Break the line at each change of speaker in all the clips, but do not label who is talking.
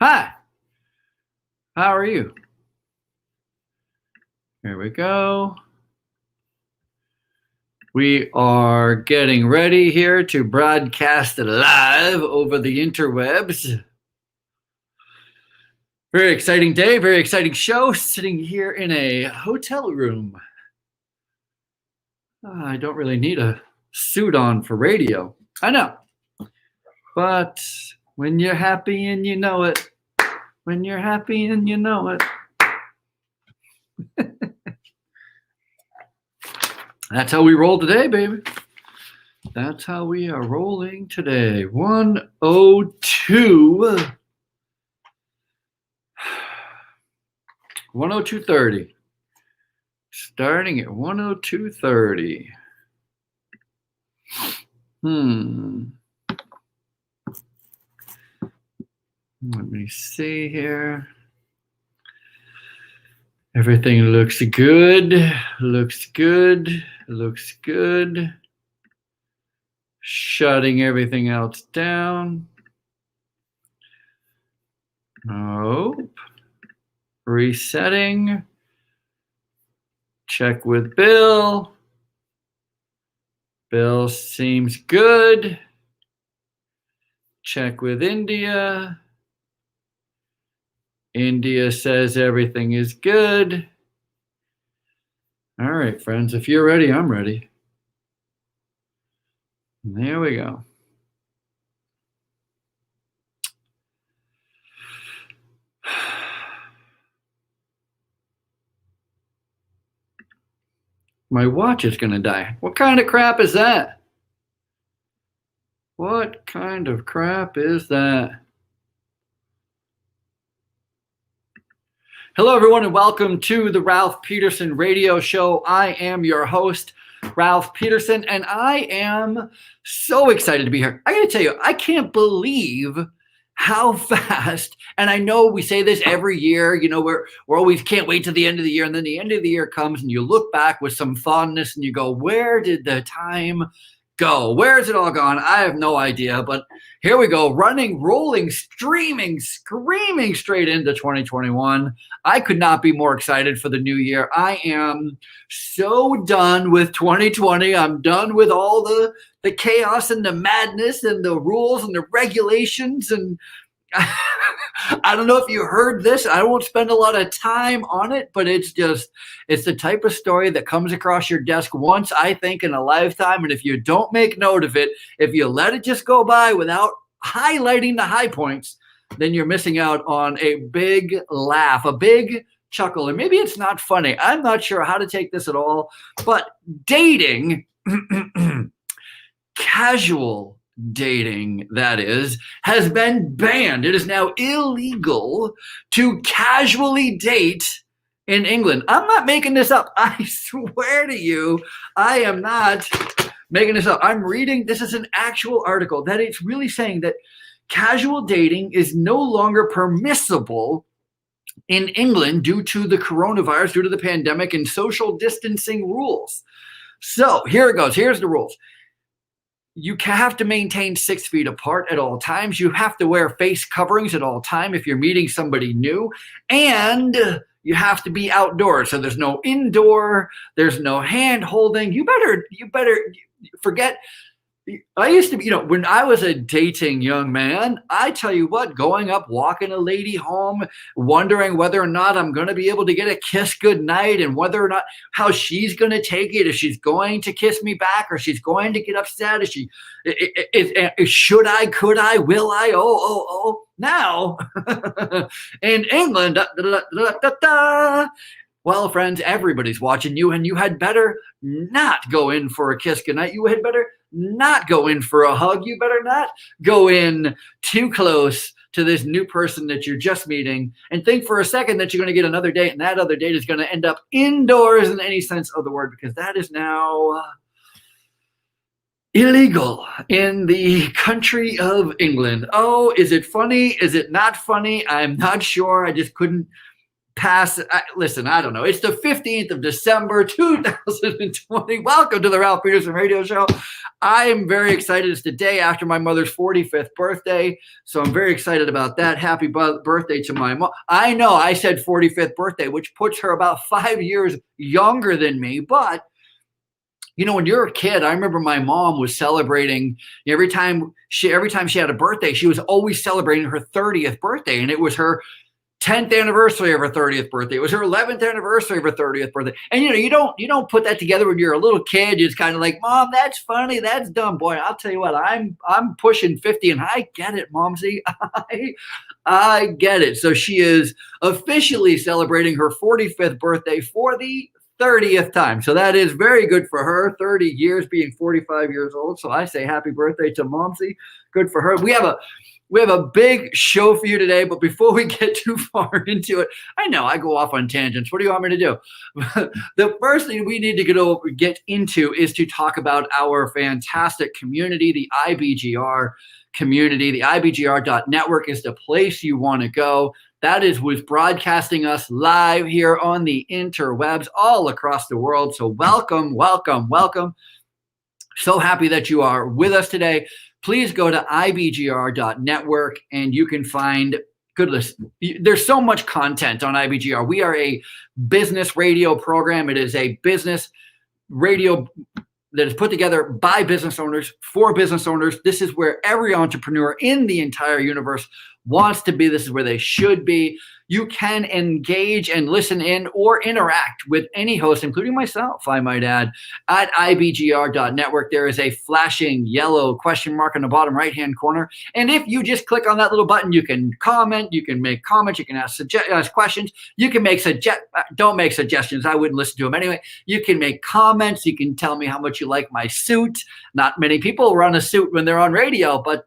Hi, how are you? Here we go. We are getting ready here to broadcast live over the interwebs. Very exciting day, very exciting show. Sitting here in a hotel room. I don't really need a suit on for radio. I know. But when you're happy and you know it, when you're happy and you know it. That's how we roll today, baby. That's how we are rolling today. 102. 102.30. Starting at 102.30. Let me see here. Everything looks good. Looks good. Looks good. Shutting everything else down. Nope. Resetting. Check with Bill. Bill seems good. Check with India. India says everything is good. All right, friends, if you're ready, I'm ready. There we go. My watch is going to die. What kind of crap is that? What kind of crap is that? Hello, everyone, and welcome to the Ralph Peterson Radio Show. I am your host, Ralph Peterson, and I am so excited to be here. I got to tell you, I can't believe how fast, and I know we say this every year, you know, we're always can't wait to the end of the year, and then the end of the year comes, and you look back with some fondness, and you go, where did the time go? Where has it all gone? I have no idea, but here we go, running, rolling, streaming, screaming straight into 2021. I could not be more excited for the new year. I am so done with 2020. I'm done with all the chaos and the madness and the rules and the regulations. And I don't know if you heard this. I won't spend a lot of time on it, but it's the type of story that comes across your desk once, I think, in a lifetime. And if you don't make note of it, if you let it just go by without highlighting the high points, then you're missing out on a big laugh, a big chuckle. And maybe it's not funny. I'm not sure how to take this at all, but dating, casual dating, that is, has been banned. It is now illegal to casually date in England. I'm not making this up. I swear to you, I am not making this up. I'm reading, this is an actual article that it's really saying that casual dating is no longer permissible in England due to the coronavirus, due to the pandemic and social distancing rules. So here it goes. Here's the rules. You have to maintain 6 feet apart at all times. You have to wear face coverings at all time if you're meeting somebody new. And you have to be outdoors. So there's no indoor, there's no hand holding. You better forget. I used to be, when I was a dating young man, I tell you what, going up, walking a lady home, wondering whether or not I'm going to be able to get a kiss goodnight and whether or not how she's going to take it, if she's going to kiss me back or she's going to get upset, should I, could I, will I, oh. Now, in England, well, friends, everybody's watching you, and you had better not go in for a kiss goodnight. You had better not go in for a hug. You better not go in too close to this new person that you're just meeting and think for a second that you're going to get another date, and that other date is going to end up indoors in any sense of the word, because that is now illegal in the country of England. Oh, is it funny? Is it not funny? I'm not sure. I just couldn't listen, I don't know. It's the 15th of December, 2020. Welcome to the Ralph Peterson Radio Show. I am very excited. It's the day after my mother's 45th birthday, so I'm very excited about that. Happy birthday to my mom. I know I said 45th birthday, which puts her about 5 years younger than me, but when you're a kid, I remember my mom was celebrating every time she had a birthday, she was always celebrating her 30th birthday, and it was her 10th anniversary of her 30th birthday. It was her 11th anniversary of her 30th birthday. And you don't put that together when you're a little kid. It's kind of like, Mom, that's funny, that's dumb. Boy, I'll tell you what, I'm pushing 50 and I get it, Momsy. I get it. So she is officially celebrating her 45th birthday for the 30th time. So that is very good for her. 30 years being 45 years old. So I say happy birthday to Momsy. Good for her. We have a big show for you today, but before we get too far into it, I know I go off on tangents. What do you want me to do? The first thing we need to get into is to talk about our fantastic community, the IBGR community. The IBGR Network is the place you want to go. That is who's broadcasting us live here on the interwebs all across the world. So welcome, welcome, welcome. So happy that you are with us today. Please go to IBGR.network and you can find there's so much content on IBGR. We are a business radio program. It is a business radio that is put together by business owners for business owners. This is where every entrepreneur in the entire universe wants to be. This is where they should be. You can engage and listen in or interact with any host, including myself, I might add, at IBGR.network. There is a flashing yellow question mark in the bottom right-hand corner. And if you just click on that little button, you can comment, you can make comments, you can ask questions, you can make don't make suggestions. I wouldn't listen to them anyway. You can make comments. You can tell me how much you like my suit. Not many people run a suit when they're on radio, but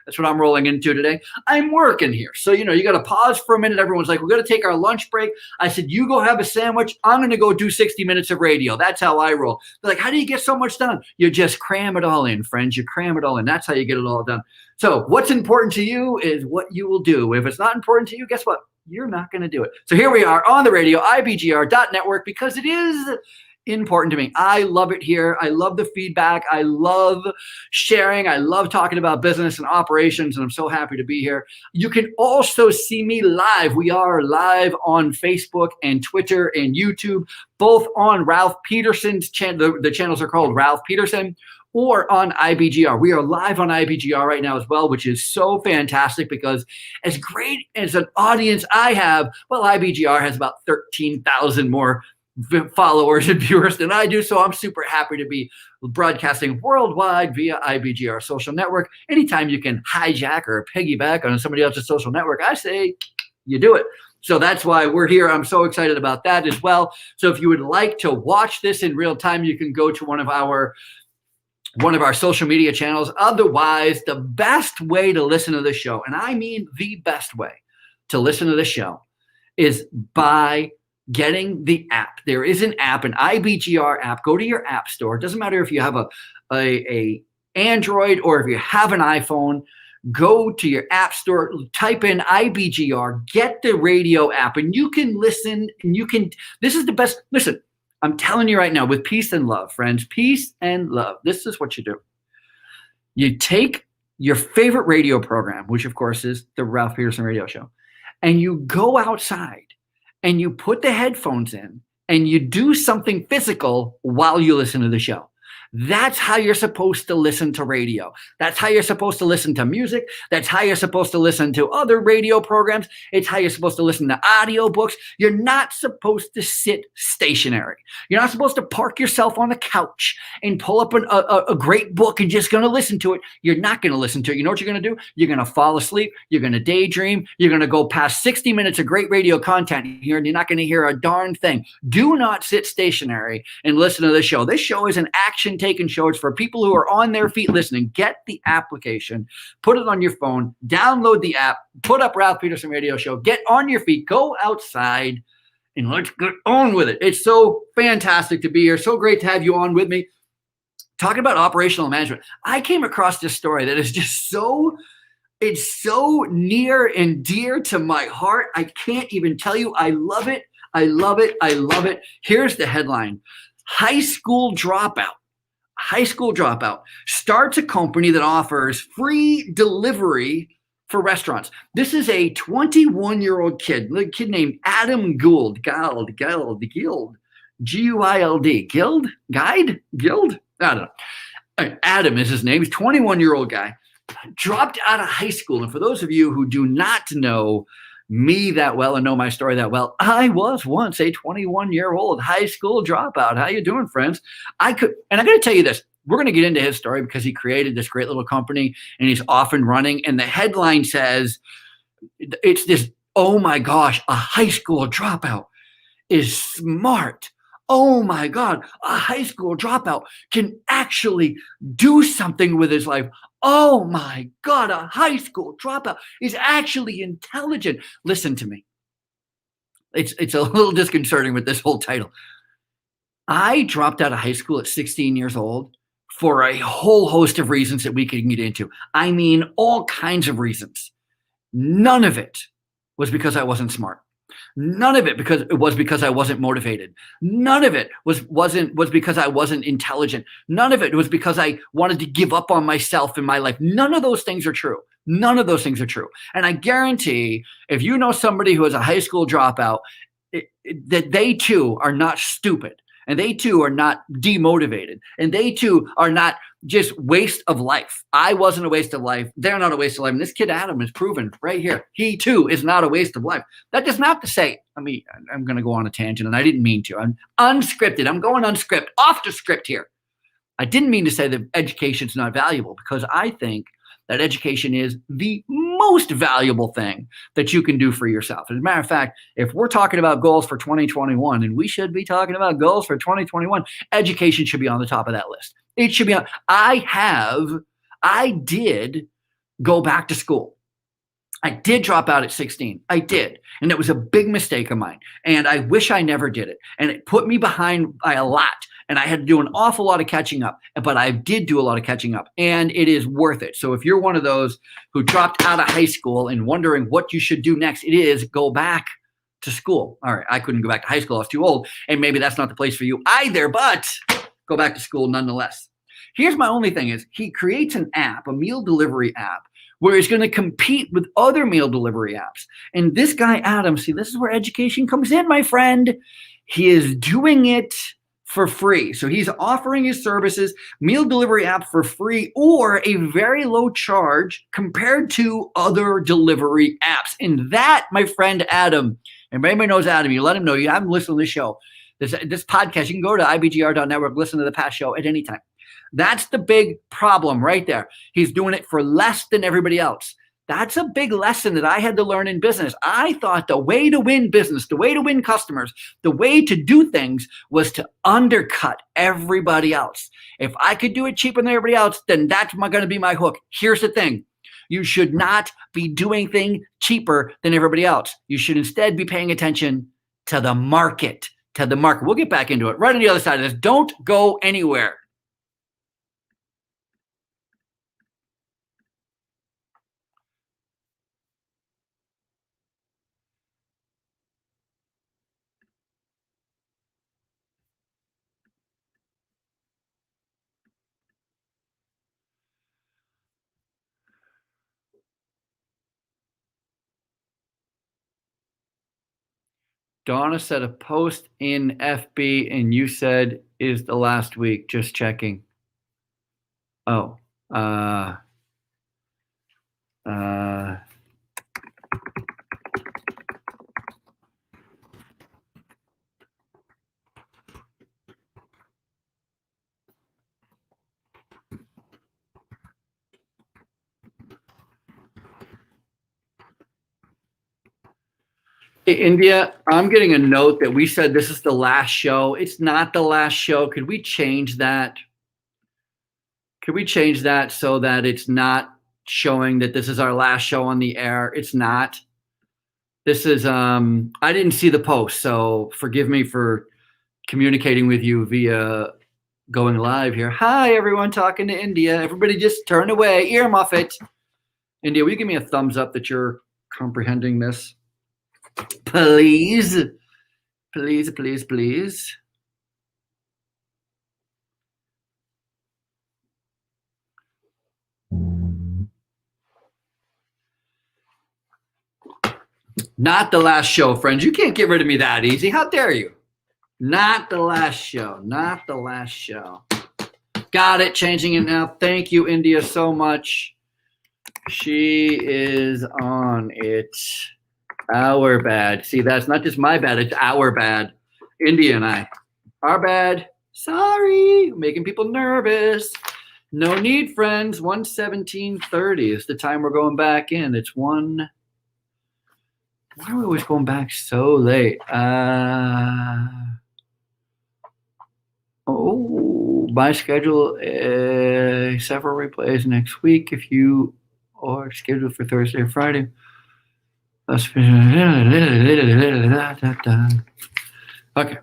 that's what I'm rolling into today. I'm working here. So, you got to pause for a minute. Everyone's like, we're going to take our lunch break. I said, you go have a sandwich. I'm going to go do 60 minutes of radio. That's how I roll. They're like, how do you get so much done? You just cram it all in, friends. You cram it all in. That's how you get it all done. So what's important to you is what you will do. If it's not important to you, guess what? You're not going to do it. So here we are on the radio, IBGR.network, because it is important to me. I love it here. I love the feedback. I love sharing. I love talking about business and operations, and I'm so happy to be here. You can also see me live. We are live on Facebook and Twitter and YouTube, both on Ralph Peterson's channel. The channels are called Ralph Peterson, or on IBGR. We are live on IBGR right now as well, which is so fantastic because as great as an audience I have, well, IBGR has about 13,000 more followers and viewers than I do. So I'm super happy to be broadcasting worldwide via IBGR social network. Anytime you can hijack or piggyback on somebody else's social network, I say you do it. So that's why we're here. I'm so excited about that as well. So if you would like to watch this in real time, you can go to one of our social media channels. Otherwise, the best way to listen to the show, and I mean the best way to listen to the show, is by getting the app. There is an app, an IBGR app. Go to your app store. It doesn't matter if you have a Android or if you have an iPhone. Go to your app store, type in IBGR, get the radio app, and you can listen. And this is the best. Listen, I'm telling you right now, with peace and love, friends, peace and love. This is what you do. You take your favorite radio program, which of course is the Ralph Peterson Radio Show, and you go outside and you put the headphones in and you do something physical while you listen to the show. That's how you're supposed to listen to radio. That's how you're supposed to listen to music. That's how you're supposed to listen to other radio programs. It's how you're supposed to listen to audiobooks. You're not supposed to sit stationary. You're not supposed to park yourself on the couch and pull up a great book and just going to listen to it. You're not going to listen to it. You know what you're going to do? You're going to fall asleep. You're going to daydream. You're going to go past 60 minutes of great radio content here, and you're not going to hear a darn thing. Do not sit stationary and listen to this show. This show is an action-taking show. It's for people who are on their feet listening. Get the application, put it on your phone, download the app, put up Ralph Peterson Radio Show, get on your feet, go outside, and let's get on with it. It's so fantastic to be here. So great to have you on with me. Talking about operational management, I came across this story that is just so It's so near and dear to my heart. I can't even tell you. I love it. I love it. I love it. Here's the headline: High school dropout. High school dropout starts a company that offers free delivery for restaurants. This is a 21-year-old kid, a kid named Adam Gould, Guild, G-U-I-L-D, Guild, Guide, Guild? I don't know. Adam is his name. He's a 21-year-old guy, dropped out of high school. And for those of you who do not know me that well and know my story that well, I was once a 21-year-old high school dropout. How you doing, friends? And I'm going to tell you this. We're going to get into his story because he created this great little company and he's off and running. And the headline says, it's this, oh my gosh, a high school dropout is smart. Oh my God, a high school dropout can actually do something with his life. Oh my God, a high school dropout is actually intelligent. Listen to me. It's a little disconcerting with this whole title. I dropped out of high school at 16 years old for a whole host of reasons that we can get into. I mean, all kinds of reasons. None of it was because I wasn't smart. None of it was because I wasn't motivated. None of it was because I wasn't intelligent. None of it was because I wanted to give up on myself in my life. None of those things are true. None of those things are true. And I guarantee if you know somebody who is a high school dropout, that they too are not stupid. And they too are not demotivated. And they too are not just waste of life. I wasn't a waste of life. They're not a waste of life. And this kid Adam is proven right here. He too is not a waste of life. That does not to say, I'm going to go on a tangent and I didn't mean to. I'm unscripted. I'm going unscripted, off the script here. I didn't mean to say that education is not valuable because I think that education is the most valuable thing that you can do for yourself. As a matter of fact, if we're talking about goals for 2021, and we should be talking about goals for 2021, education should be on the top of that list. It should be on. I did go back to school. I did drop out at 16. I did. And it was a big mistake of mine. And I wish I never did it. And it put me behind by a lot. And I had to do an awful lot of catching up. But I did do a lot of catching up. And it is worth it. So if you're one of those who dropped out of high school and wondering what you should do next, it is go back to school. All right, I couldn't go back to high school. I was too old. And maybe that's not the place for you either. But go back to school nonetheless. Here's my only thing is he creates an app, a meal delivery app, where he's going to compete with other meal delivery apps. And this guy, Adam, see, this is where education comes in, my friend. He is doing it for free. So he's offering his services, meal delivery app for free or a very low charge compared to other delivery apps. And that, my friend Adam, and everybody knows Adam, you let him know you haven't listened to this show. This podcast, you can go to IBGR.network, listen to the past show at any time. That's the big problem right there. He's doing it for less than everybody else. That's a big lesson that I had to learn in business. I thought the way to win business, the way to win customers, the way to do things was to undercut everybody else. If I could do it cheaper than everybody else, then that's going to be my hook. Here's the thing. You should not be doing things cheaper than everybody else. You should instead be paying attention to the market, We'll get back into it right on the other side of this. Don't go anywhere. Donna said a post in FB and you said is the last week. Just checking. Oh, Hey, India, I'm getting a note that we said this is the last show. It's not the last show. Could we change that? Could we change that so that it's not showing that this is our last show on the air? It's not. This is, I didn't see the post, so forgive me for communicating with you via going live here. Hi, everyone talking to India. Everybody just turn away, earmuff it. India, will you give me a thumbs up that you're comprehending this? Please. Please, please, please. Not the last show, friends. You can't get rid of me that easy. How dare you? Not the last show. Not the last show. Got it. Changing it now. Thank you, India, so much. She is on it. Our bad. See, that's not just my bad. It's our bad. India and I. Our bad. Sorry. Making people nervous. No need, friends. 1:17:30 is the time we're going back in. It's one. Why are we always going back so late? My schedule several replays next week if you are scheduled for Thursday or Friday. Okay.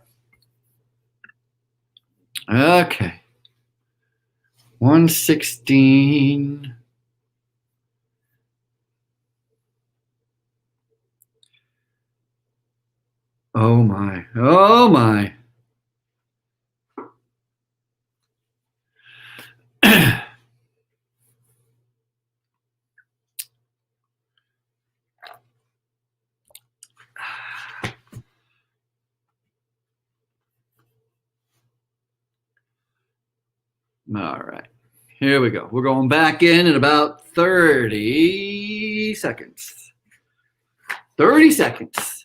Okay. 1:16. Oh my. Oh my. All right. Here we go. We're going back in about 30 seconds. 30 seconds.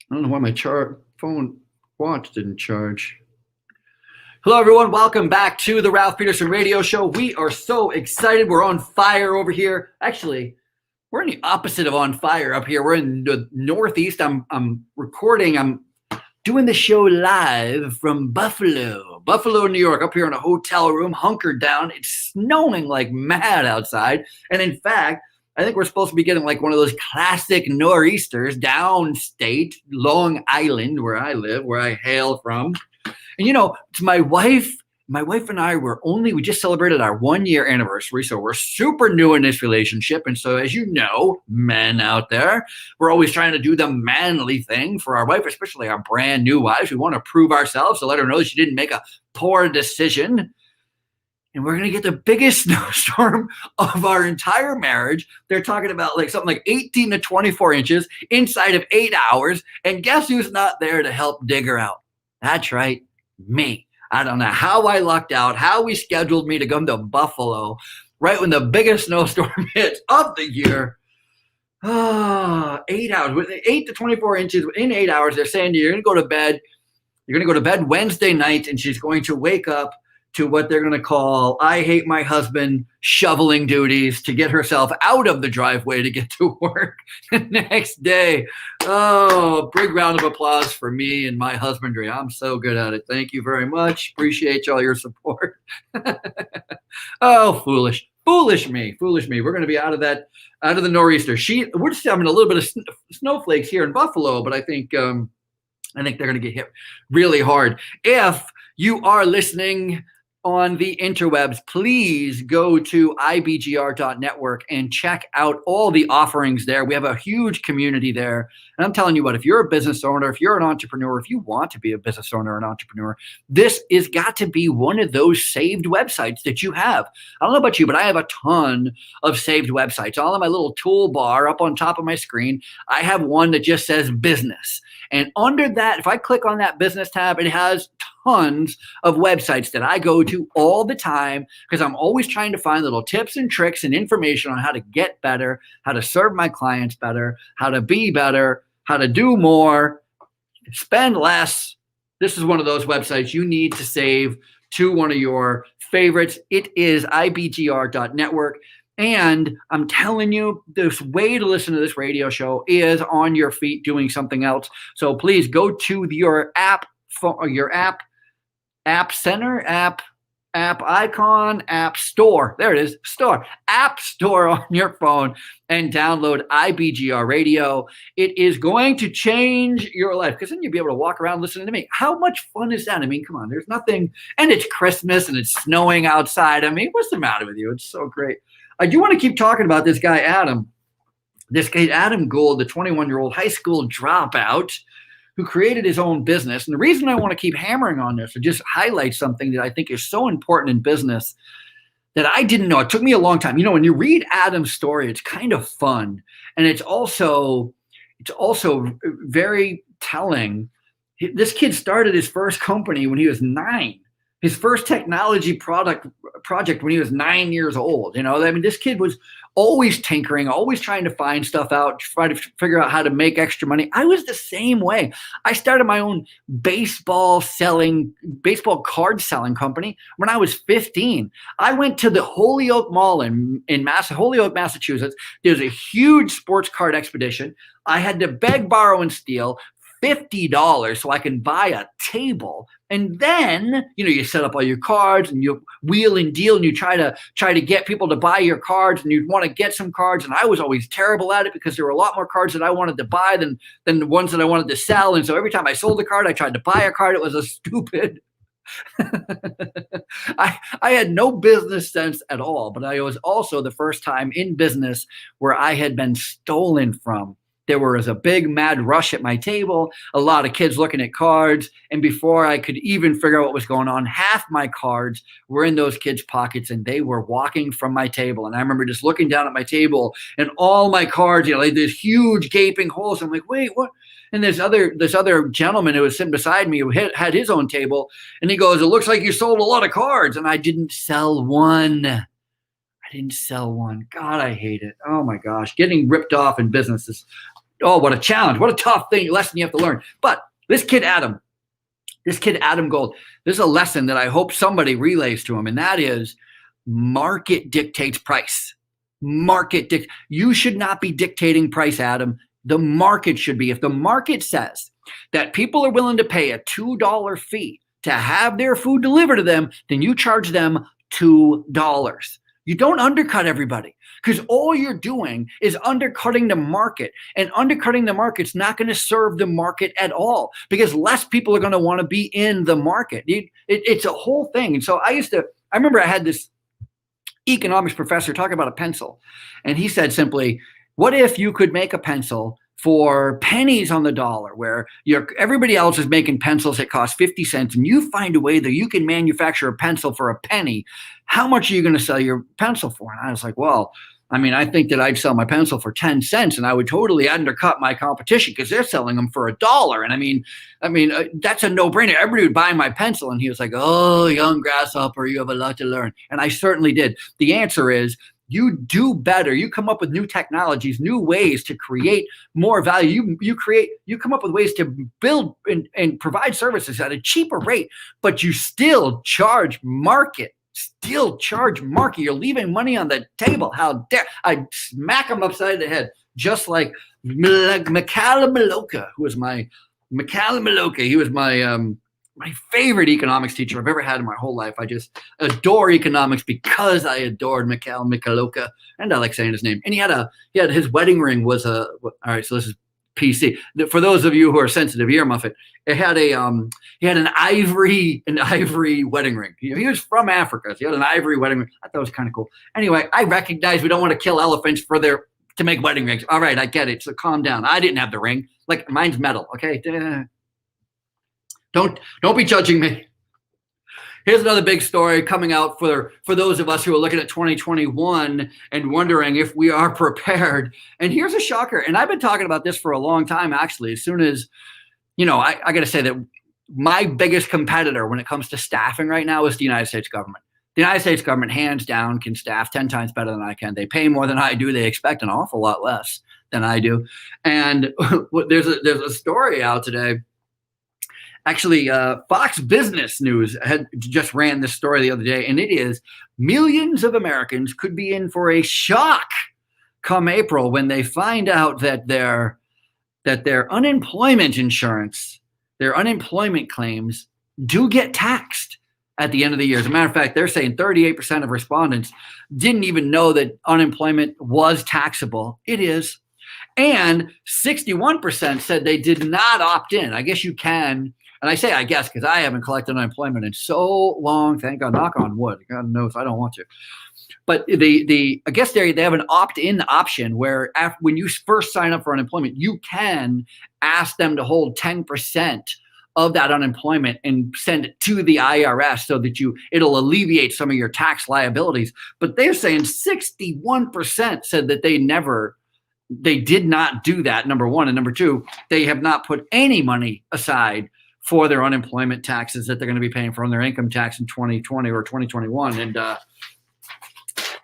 I don't know why my phone watch didn't charge. Hello, everyone. Welcome back to the Ralph Peterson Radio Show. We are so excited. We're on fire over here. Actually, we're in the opposite of on fire up here. We're in the Northeast. I'm recording. I'm doing the show live from Buffalo, New York, up here in a hotel room, hunkered down. It's snowing like mad outside. And in fact, I think we're supposed to be getting like one of those classic nor'easters downstate, Long Island, where I live, where I hail from. And, you know, it's my wife and I we just celebrated our 1-year anniversary. So we're super new in this relationship. And so, as you know, men out there, we're always trying to do the manly thing for our wife, especially our brand new wives. We want to prove ourselves to let her know that she didn't make a poor decision. And we're going to get the biggest snowstorm of our entire marriage. They're talking about like something like 18 to 24 inches inside of 8 hours. And guess who's not there to help dig her out? That's right, me. I don't know how I lucked out, how we scheduled me to come to Buffalo right when the biggest snowstorm hits of the year. 8 hours, 8 to 24 inches in 8 hours. They're saying you're going to go to bed. You're going to go to bed Wednesday night, and she's going to wake up to what they're going to call I hate my husband shoveling duties to get herself out of the driveway to get to work the next day. Oh, big round of applause for me and my husbandry. I'm so good at it. Thank you very much. Appreciate all your support. Oh, foolish me. We're going to be out of the nor'easter. We're just having a little bit of snowflakes here in Buffalo, but I think they're going to get hit really hard. If you are listening on the interwebs, please go to IBGR.network and check out all the offerings there. We have a huge community there. And I'm telling you what, if you're a business owner, if you're an entrepreneur, if you want to be a business owner or an entrepreneur, this has got to be one of those saved websites that you have. I don't know about you, but I have a ton of saved websites. All in my little toolbar up on top of my screen, I have one that just says business. And under that, if I click on that business tab, it has tons of websites that I go to all the time because I'm always trying to find little tips and tricks and information on how to get better, how to serve my clients better, how to be better, how to do more, spend less. This is one of those websites you need to save to one of your favorites. It is IBGR.network. And I'm telling you, this way to listen to this radio show is on your feet doing something else. So please go to your app center, app icon, app store. There it is, store, app store on your phone, and download IBGR Radio. It is going to change your life, because then you'll be able to walk around listening to me. How much fun is that? I mean, come on, there's nothing, and it's Christmas and it's snowing outside. I mean, what's the matter with you? It's so great. I do want to keep talking about this guy, Adam. This guy, Adam Gould, the 21-year-old high school dropout who created his own business. And the reason I want to keep hammering on this is just highlight something that I think is so important in business that I didn't know. It took me a long time. You know, when you read Adam's story, it's kind of fun. And it's also very telling. This kid started his first company when he was 9. His first technology project when he was 9 years old. You know, I mean, this kid was always tinkering, always trying to find stuff out, trying to figure out how to make extra money. I was the same way. I started my own baseball card selling company when I was 15. I went to the Holyoke Mall in Holyoke, Massachusetts. There's a huge sports card expedition. I had to beg, borrow, and steal $50 so I can buy a table. And then, you know, you set up all your cards and you wheel and deal and you try to get people to buy your cards, and you want to get some cards. And I was always terrible at it because there were a lot more cards that I wanted to buy than the ones that I wanted to sell. And so every time I sold a card, I tried to buy a card. It was a stupid. I had no business sense at all, but I was also the first time in business where I had been stolen from. There was a big mad rush at my table, a lot of kids looking at cards. And before I could even figure out what was going on, half my cards were in those kids' pockets and they were walking from my table. And I remember just looking down at my table and all my cards, you know, like these huge gaping holes. I'm like, wait, what? And this other gentleman who was sitting beside me who had his own table. And he goes, it looks like you sold a lot of cards. And I didn't sell one. God, I hate it. Oh my gosh. Getting ripped off in business is, oh, what a challenge. What a tough lesson you have to learn. But this kid, Adam Gould, there's a lesson that I hope somebody relays to him. And that is market dictates price. You should not be dictating price, Adam. The market should be. If the market says that people are willing to pay a $2 fee to have their food delivered to them, then you charge them $2. You don't undercut everybody, because all you're doing is undercutting the market, and undercutting the market's not going to serve the market at all, because less people are going to want to be in the market. It's a whole thing. And so I remember I had this economics professor talk about a pencil, and he said simply, what if you could make a pencil for pennies on the dollar, where everybody else is making pencils that cost 50 cents, and you find a way that you can manufacture a pencil for a penny? How much are you going to sell your pencil for? And I was like, well, I mean, I think that I'd sell my pencil for 10 cents, and I would totally undercut my competition because they're selling them for $1. And I mean, that's a no-brainer. Everybody would buy my pencil. And he was like, oh, young grasshopper, you have a lot to learn. And I certainly did. The answer is, you do better. You come up with new technologies, new ways to create more value. You come up with ways to build and provide services at a cheaper rate, but you still charge market. You're leaving money on the table. How dare I smack him upside the head, just like Maloka, who was my he was my favorite economics teacher I've ever had in my whole life. I just adore economics because I adored Maloka, and I like saying his name. And he had his wedding ring was all right. So this is PC. For those of you who are sensitive ear muffet, he had an ivory wedding ring. He was from Africa, so he had an ivory wedding ring. I thought it was kind of cool. Anyway, I recognize we don't want to kill elephants to make wedding rings. All right, I get it. So calm down. I didn't have the ring. Like, mine's metal. Okay. Don't be judging me. Here's another big story coming out for those of us who are looking at 2021 and wondering if we are prepared. And here's a shocker. And I've been talking about this for a long time, actually. As soon as, I got to say that my biggest competitor when it comes to staffing right now is the United States government. The United States government, hands down, can staff 10 times better than I can. They pay more than I do. They expect an awful lot less than I do. And there's a story out today. Actually, Fox Business News had just ran this story the other day, and it is millions of Americans could be in for a shock come April when they find out that their unemployment insurance, their unemployment claims do get taxed at the end of the year. As a matter of fact, they're saying 38% of respondents didn't even know that unemployment was taxable. It is. And 61% said they did not opt in. I guess you can. And I say I guess because I haven't collected unemployment in so long. Thank God, knock on wood. God knows I don't want to. But I guess they have an opt-in option where when you first sign up for unemployment, you can ask them to hold 10% of that unemployment and send it to the IRS so that it'll alleviate some of your tax liabilities. But they're saying 61% said that they did not do that, number one. And number two, they have not put any money aside for their unemployment taxes that they're going to be paying from their income tax in 2020 or 2021. And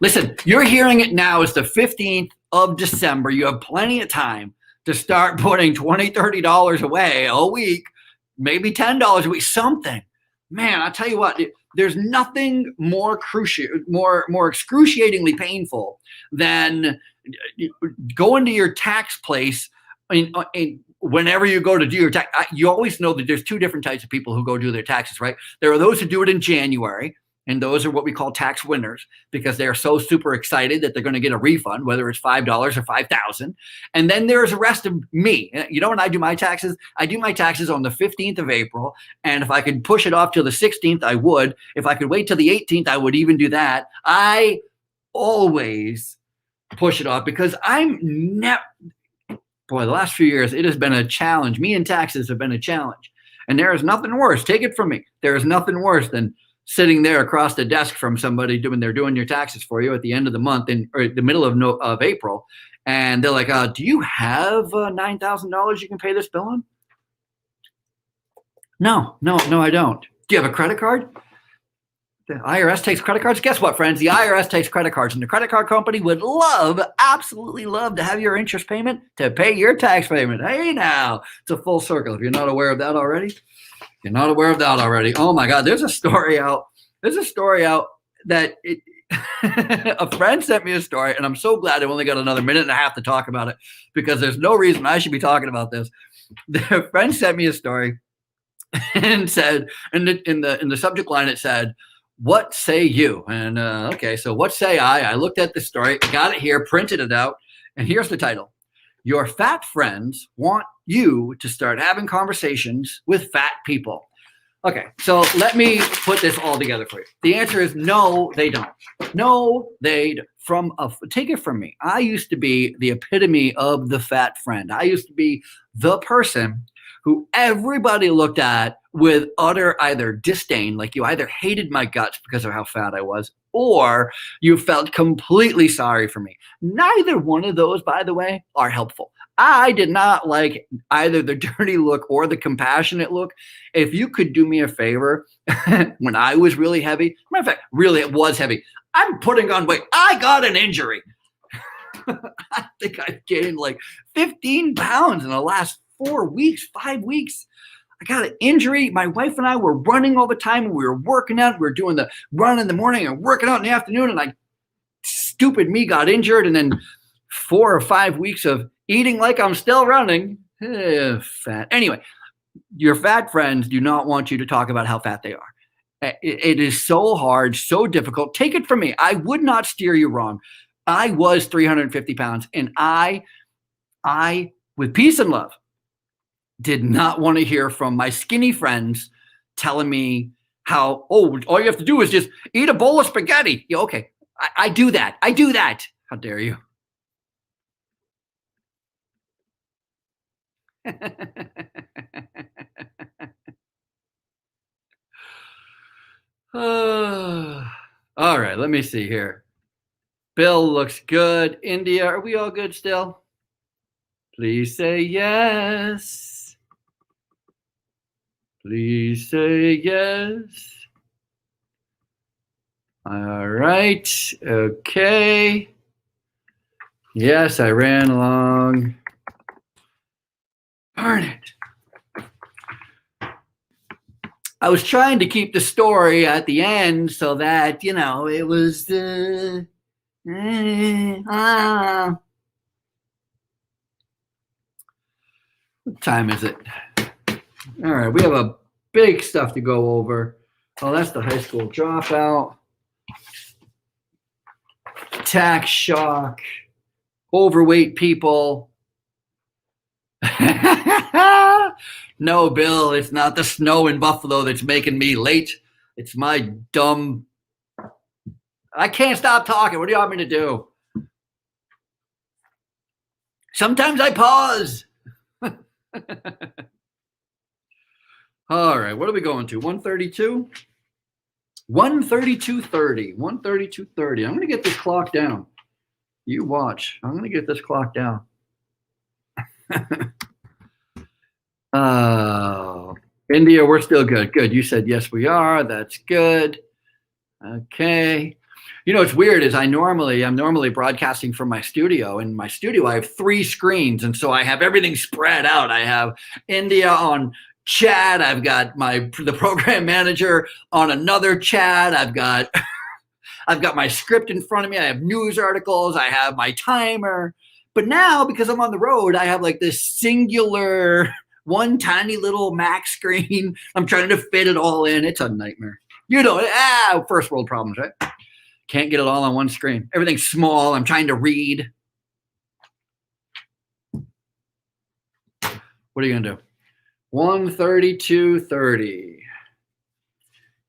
listen, you're hearing it now. It's the 15th of December. You have plenty of time to start putting $20, $30 away a week, maybe $10 a week, something. Man, I'll tell you what, there's nothing more excruciatingly painful than going to your tax place whenever you go to do your tax. You always know that there's two different types of people who go do their taxes, right? There are those who do it in January, and those are what we call tax winners because they're so super excited that they're going to get a refund, whether it's $5 or $5,000. And then there's the rest of me. You know, when I do my taxes, I do my taxes on the 15th of April. And if I could push it off till the 16th, I would. If I could wait till the 18th, I would even do that. I always push it off because boy, the last few years, it has been a challenge. Me and taxes have been a challenge. And there is nothing worse. Take it from me. There is nothing worse than sitting there across the desk from somebody they're doing your taxes for you at the end of the month or the middle of April. And they're like, do you have $9,000 you can pay this bill on? No, I don't. Do you have a credit card? The IRS takes credit cards. Guess what, friends? The IRS takes credit cards, and the credit card company would absolutely love to have your interest payment to pay your tax payment. Hey, now it's a full circle. If you're not aware of that already, oh my God, there's a story out that a friend sent me a story, and I'm so glad I only got another minute and a half to talk about it because there's no reason I should be talking about this. The friend sent me a story and said, in the subject line, it said, "What say you?" And okay, so what say I? I looked at the story, got it here, printed it out, and here's the title. Your fat friends want you to start having conversations with fat people. Okay, so let me put this all together for you. The answer is no, they don't. No, they don't. Take it from me. I used to be the epitome of the fat friend. I used to be the person who everybody looked at with utter either disdain, like you either hated my guts because of how fat I was, or you felt completely sorry for me. Neither one of those, by the way, are helpful. I did not like either the dirty look or the compassionate look. If you could do me a favor, when I was really heavy, matter of fact, really it was heavy. I'm putting on weight. I got an injury. I think I've gained like 15 pounds in the last 5 weeks. I got an injury. My wife and I were running all the time. And we were working out. We were doing the run in the morning and working out in the afternoon. And stupid me got injured. And then 4 or 5 weeks of eating like I'm still running. Fat. Anyway, your fat friends do not want you to talk about how fat they are. It is so hard, so difficult. Take it from me. I would not steer you wrong. I was 350 pounds. And I, with peace and love, did not want to hear from my skinny friends telling me how, all you have to do is just eat a bowl of spaghetti. Yeah, okay, I do that. How dare you? All right, let me see here. Bill looks good. India, are we all good still? Please say yes. Please say yes. All right. Okay. Yes, I ran along. Darn it. I was trying to keep the story at the end so that, you know, it was what time is it? All right, we have a big stuff to go over. Oh, that's the high school dropout. Tax shock. Overweight people. No, Bill, it's not the snow in Buffalo that's making me late. It's my dumb. I can't stop talking. What do you want me to do? Sometimes I pause. All right, what are we going to? 132? 132.30. 132.30. I'm going to get this clock down. You watch. I'm going to get this clock down. India, we're still good. Good. You said yes, we are. That's good. Okay. You know, what's weird is I'm normally broadcasting from my studio. In my studio, I have 3 screens, and so I have everything spread out. I have India on chat. I've got the program manager on another chat. I've got my script in front of me. I have news articles. I have my timer. But now, because I'm on the road, I have like this singular one tiny little Mac screen. I'm trying to fit it all in. It's a nightmare. You know, first world problems, right? Can't get it all on one screen. Everything's small. I'm trying to read. What are you going to do? 132.30.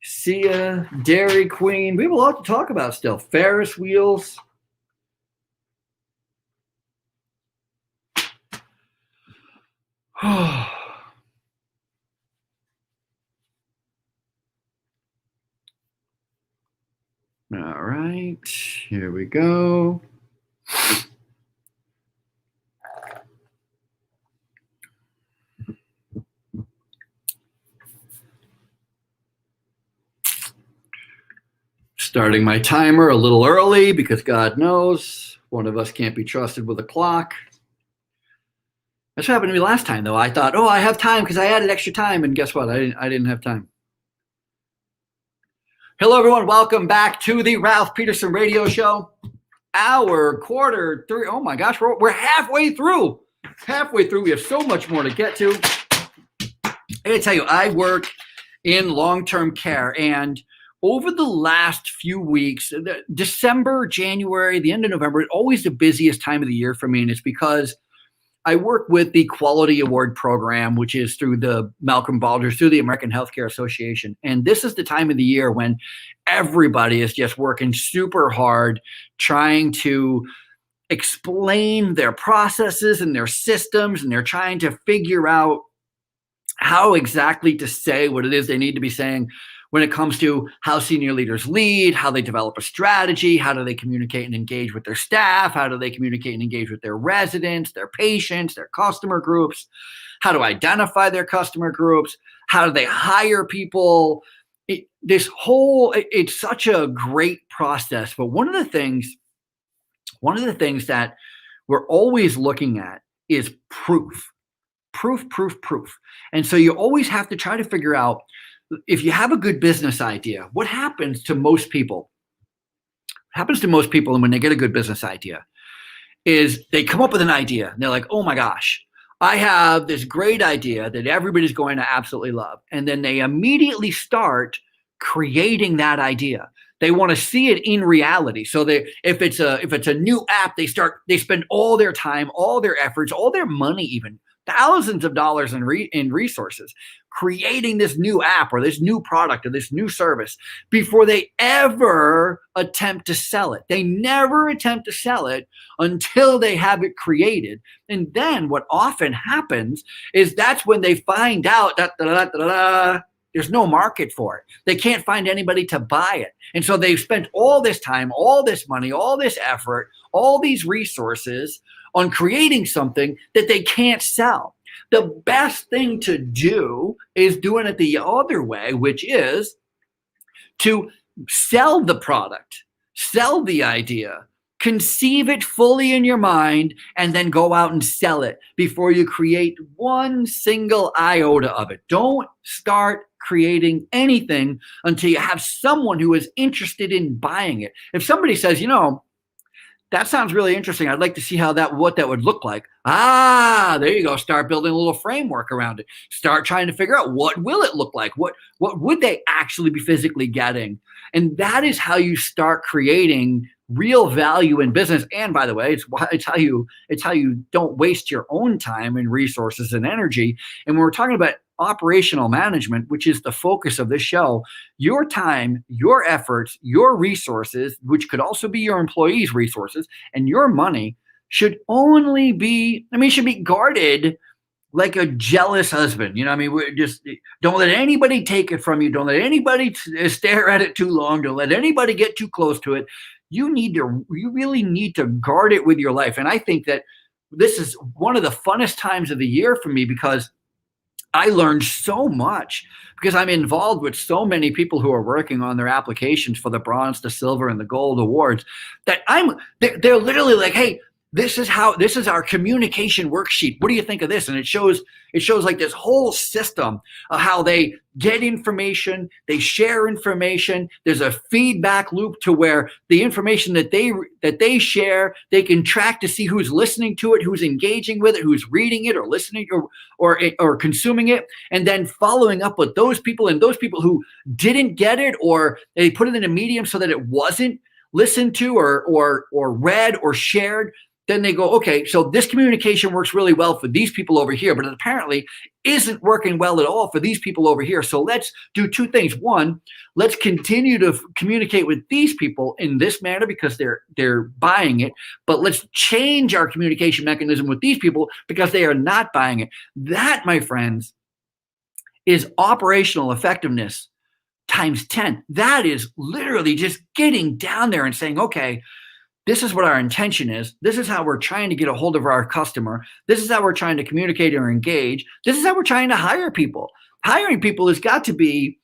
See ya, Dairy Queen. We have a lot to talk about still. Ferris wheels. All right, here we go. Starting my timer a little early because God knows one of us can't be trusted with a clock. That's what happened to me last time, though. I thought, I have time because I added extra time, and guess what? I didn't have time. Hello, everyone. Welcome back to the Ralph Peterson Radio Show. Our quarter 3. Oh my gosh, we're halfway through. Halfway through. We have so much more to get to. I gotta tell you, I work in long-term care, and over the last few weeks, December, January, the end of November, always the busiest time of the year for me, and it's because I work with the Quality Award Program, which is through the Malcolm Baldrige, through the American Healthcare Association. And this is the time of the year when everybody is just working super hard, trying to explain their processes and their systems, and they're trying to figure out how exactly to say what it is they need to be saying when it comes to how senior leaders lead, how they develop a strategy, how do they communicate and engage with their staff, how do they communicate and engage with their residents, their patients, their customer groups, how to identify their customer groups, how do they hire people. It's such a great process. But one of the things that we're always looking at is proof. And so you always have to try to figure out, if you have a good business idea, what happens to most people? What happens to most people when they get a good business idea is they come up with an idea and they're like, oh my gosh, I have this great idea that everybody's going to absolutely love. And then they immediately start creating that idea. They want to see it in reality. So if it's a new app, they spend all their time, all their efforts, all their money, even thousands of dollars in resources creating this new app or this new product or this new service before they ever attempt to sell it. They never attempt to sell it until they have it created. And then what often happens is that's when they find out that there's no market for it. They can't find anybody to buy it. And so they've spent all this time, all this money, all this effort, all these resources on creating something that they can't sell. The best thing to do is doing it the other way, which is to sell the product, sell the idea, conceive it fully in your mind, and then go out and sell it before you create one single iota of it. Don't start creating anything until you have someone who is interested in buying it. If somebody says, that sounds really interesting, I'd like to see what that would look like. There you go. Start building a little framework around it. Start trying to figure out, what will it look like? What would they actually be physically getting? And that is how you start creating real value in business. And by the way, it's how you don't waste your own time and resources and energy. And when we're talking about operational management, which is the focus of this show, your time, your efforts, your resources, which could also be your employees' resources, and your money should be guarded like a jealous husband. We just don't let anybody take it from you. Don't let anybody stare at it too long. Don't let anybody get too close to it. You really need to guard it with your life. And I think that this is one of the funnest times of the year for me, because I learned so much, because I'm involved with so many people who are working on their applications for the bronze, the silver, and the gold awards, that they're literally like, hey, this is our communication worksheet. What do you think of this? And it shows like this whole system of how they get information, they share information. There's a feedback loop to where the information that they share, they can track to see who's listening to it, who's engaging with it, who's reading it or listening or consuming it, and then following up with those people, and those people who didn't get it, or they put it in a medium so that it wasn't listened to or read or shared. Then they go, okay, so this communication works really well for these people over here, but it apparently isn't working well at all for these people over here. So let's do two things. One, let's continue to communicate with these people in this manner because they're buying it, but let's change our communication mechanism with these people because they are not buying it. That, my friends, is operational effectiveness times 10. That is literally just getting down there and saying, okay, this is what our intention is. This is how we're trying to get a hold of our customer. This is how we're trying to communicate or engage. This is how we're trying to hire people. Hiring people has got to be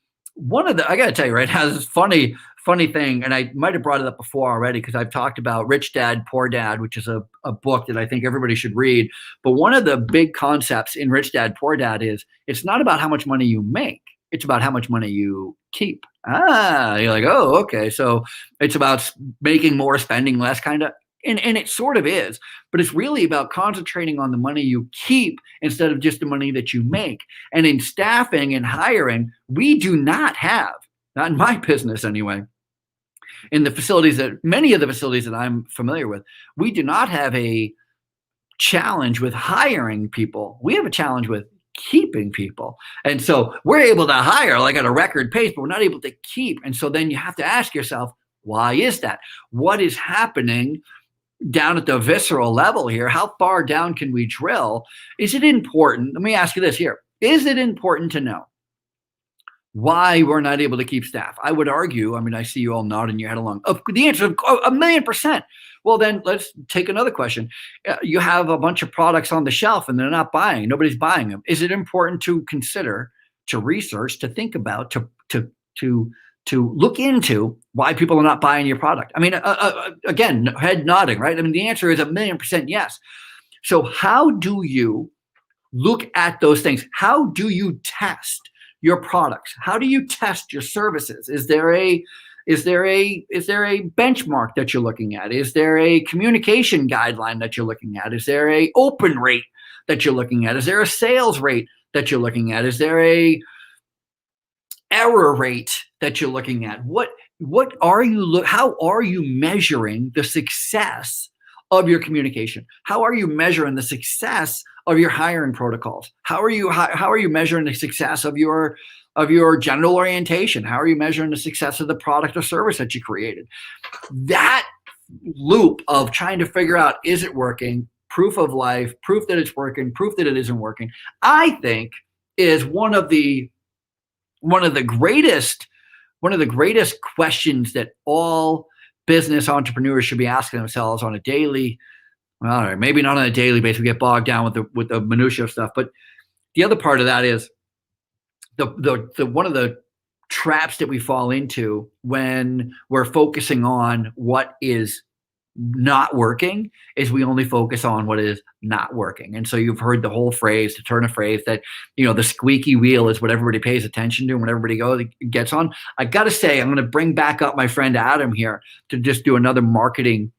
I got to tell you right now, this funny thing, and I might have brought it up before already because I've talked about Rich Dad, Poor Dad, which is a book that I think everybody should read. But one of the big concepts in Rich Dad, Poor Dad is it's not about how much money you make. It's about how much money you keep. You're like, oh, okay. So it's about making more, spending less, kind of. And it sort of is. But it's really about concentrating on the money you keep instead of just the money that you make. And in staffing and hiring, we do not have, not in my business anyway, in many of the facilities that I'm familiar with, we do not have a challenge with hiring people. We have a challenge with keeping people. And so we're able to hire like at a record pace, but we're not able to keep. And so then you have to ask yourself, why is that? What is happening down at the visceral level here? How far down can we drill? Is it important? Let me ask you this here. Is it important to know why we're not able to keep staff? I would argue, I see you all nodding your head along. The answer is 1,000,000%. Well, then let's take another question. You have a bunch of products on the shelf and they're not buying. Nobody's buying them. Is it important to consider, to research, to think about, to look into why people are not buying your product? Again, head nodding, right? The answer is 1,000,000% yes. So how do you look at those things? How do you test your products? How do you test your services? Is there a benchmark that you're looking at? Is there a communication guideline that you're looking at? Is there a open rate that you're looking at? Is there a sales rate that you're looking at? Is there a error rate that you're looking at? How are you measuring the success of your communication? How are you measuring the success of your hiring protocols? How are you measuring the success of your general orientation? How are you measuring the success of the product or service that you created? That loop of trying to figure out, is it working? Proof of life, proof that it's working, proof that it isn't working, I think is one of the greatest questions that all business entrepreneurs should be asking themselves on a daily, maybe not on a daily basis. We get bogged down with the minutia of stuff, but the other part of that is the one of the traps that we fall into when we're focusing on what is not working is we only focus on what is not working. And so you've heard the whole phrase, to turn a phrase, that, the squeaky wheel is what everybody pays attention to and what everybody gets on. I got to say, I'm going to bring back up my friend Adam here to just do another marketing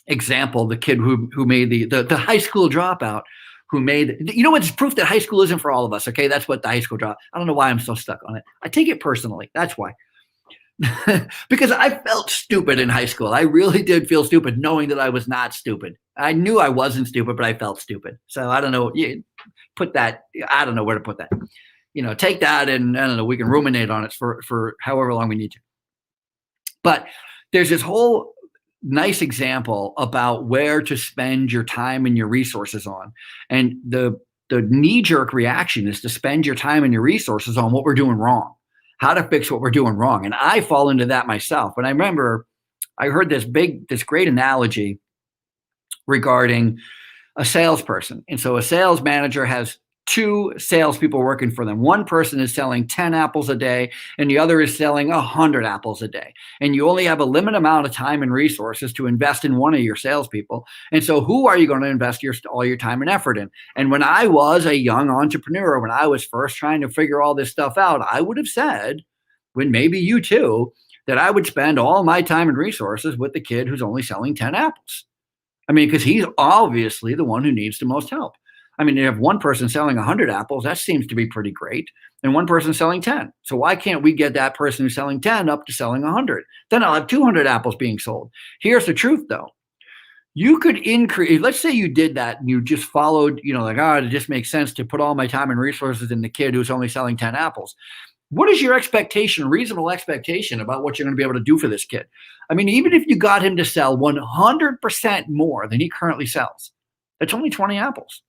example. The kid who made the high school dropout, who made, it's proof that high school isn't for all of us. Okay. That's what the high school drop. I don't know why I'm so stuck on it. I take it personally. That's why. Because I felt stupid in high school. I really did feel stupid knowing that I was not stupid. I knew I wasn't stupid, but I felt stupid. So I don't know. Put that. I don't know where to put that. Take that, and I don't know. We can ruminate on it for however long we need to. But there's this whole nice example about where to spend your time and your resources on. And the knee-jerk reaction is to spend your time and your resources on what we're doing wrong, how to fix what we're doing wrong. And I fall into that myself. But I remember I heard this great analogy regarding a salesperson. And so a sales manager has two salespeople working for them. One person is selling 10 apples a day, and the other is selling 100 apples a day. And you only have a limited amount of time and resources to invest in one of your salespeople. And so who are you going to invest all your time and effort in? And when I was a young entrepreneur, when I was first trying to figure all this stuff out, I would have said, when maybe you too, that I would spend all my time and resources with the kid who's only selling 10 apples. I mean, because he's obviously the one who needs the most help. I mean, you have one person selling 100 apples, that seems to be pretty great, and one person selling 10. So why can't we get that person who's selling 10 up to selling 100? Then I'll have 200 apples being sold. Here's the truth, though. You could increase, let's say you did that and you just followed, it just makes sense to put all my time and resources in the kid who's only selling 10 apples. What is your expectation, reasonable expectation about what you're going to be able to do for this kid? I mean, even if you got him to sell 100% more than he currently sells, that's only 20 apples.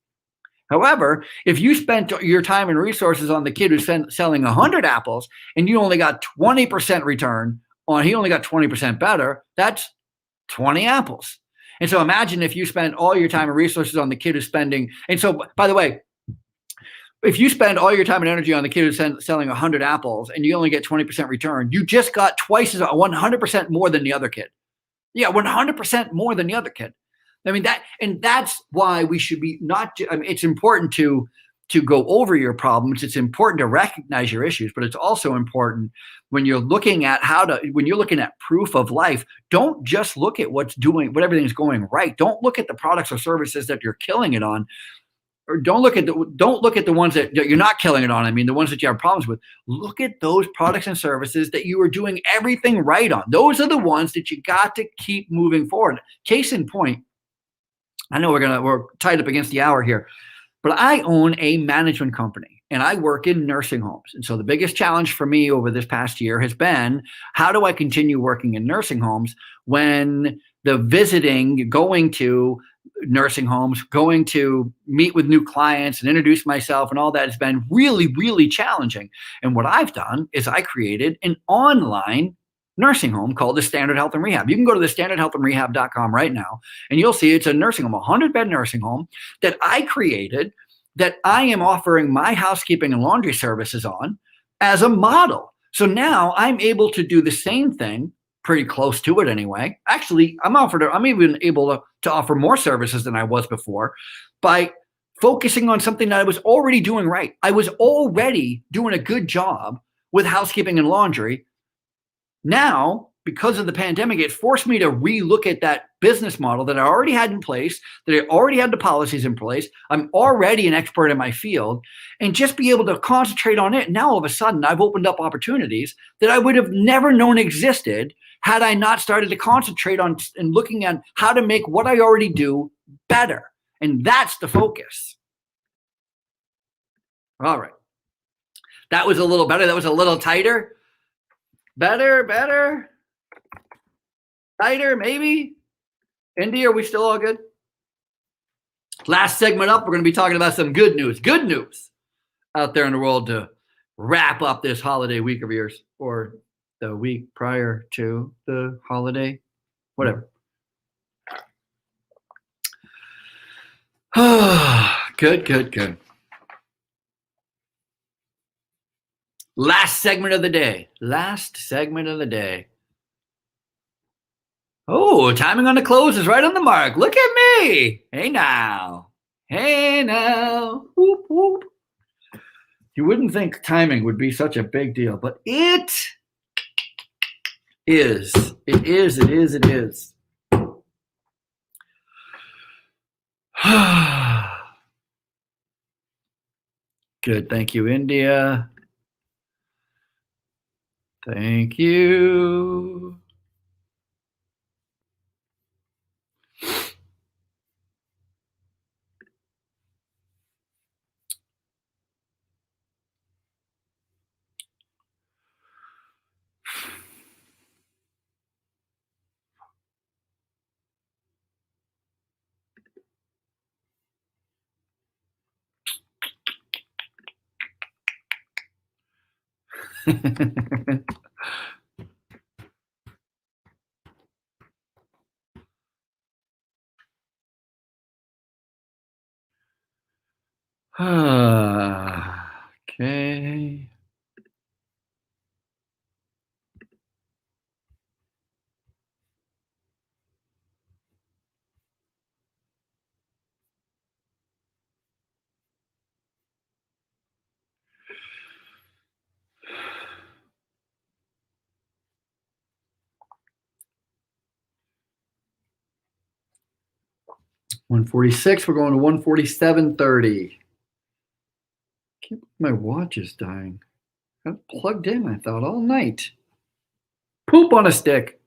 However, if you spent your time and resources on the kid who's selling 100 apples and you only got 20% return on, he only got 20% better, that's 20 apples. And so imagine if you spend all your time and resources on the kid who's spending, and so by the way, if you spend all your time and energy on the kid who's selling 100 apples and you only get 20% return, you just got twice as 100% more than the other kid. Yeah, 100% more than the other kid. I mean, that's why we should be it's important to go over your problems. It's important to recognize your issues, but it's also important when you're looking at when you're looking at proof of life, don't just look at what everything's going right. Don't look at the products or services that you're killing it on. Or don't look at the ones that you're not killing it on. I mean, the ones that you have problems with. Look at those products and services that you are doing everything right on. Those are the ones that you got to keep moving forward. Case in point, I know we're tied up against the hour here, but I own a management company and I work in nursing homes. And so the biggest challenge for me over this past year has been, how do I continue working in nursing homes when the visiting, going to nursing homes, going to meet with new clients and introduce myself and all that has been really, really challenging. And what I've done is I created an online nursing home called the Standard Health and Rehab. You can go to the standardhealthandrehab.com right now, and you'll see it's a nursing home, a 100-bed nursing home that I created, that I am offering my housekeeping and laundry services on as a model. So now I'm able to do the same thing, pretty close to it anyway. Actually, I'm even able to offer more services than I was before by focusing on something that I was already doing right. I was already doing a good job with housekeeping and laundry. Now, because of the pandemic, it forced me to relook at that business model that I already had in place, that I already had the policies in place. I'm already an expert in my field, and just be able to concentrate on it. Now, all of a sudden, I've opened up opportunities that I would have never known existed had I not started to concentrate on and looking at how to make what I already do better. And that's the focus. All right. That was a little better. That was a little tighter. Better. Tighter, maybe. Indy, are we still all good? Last segment up, we're going to be talking about some good news. Good news out there in the world to wrap up this holiday week of yours, or the week prior to the holiday, whatever. Good. Last segment of the day. Oh, timing on the close is right on the mark. Look at me. Hey now. Hey now. Whoop, whoop. You wouldn't think timing would be such a big deal, but it is. It is. It is. It is. Good. Thank you, India. Thank you. Okay. $146. We're going to 147.30. My watch is dying. I'm plugged in, I thought, all night. Poop on a stick.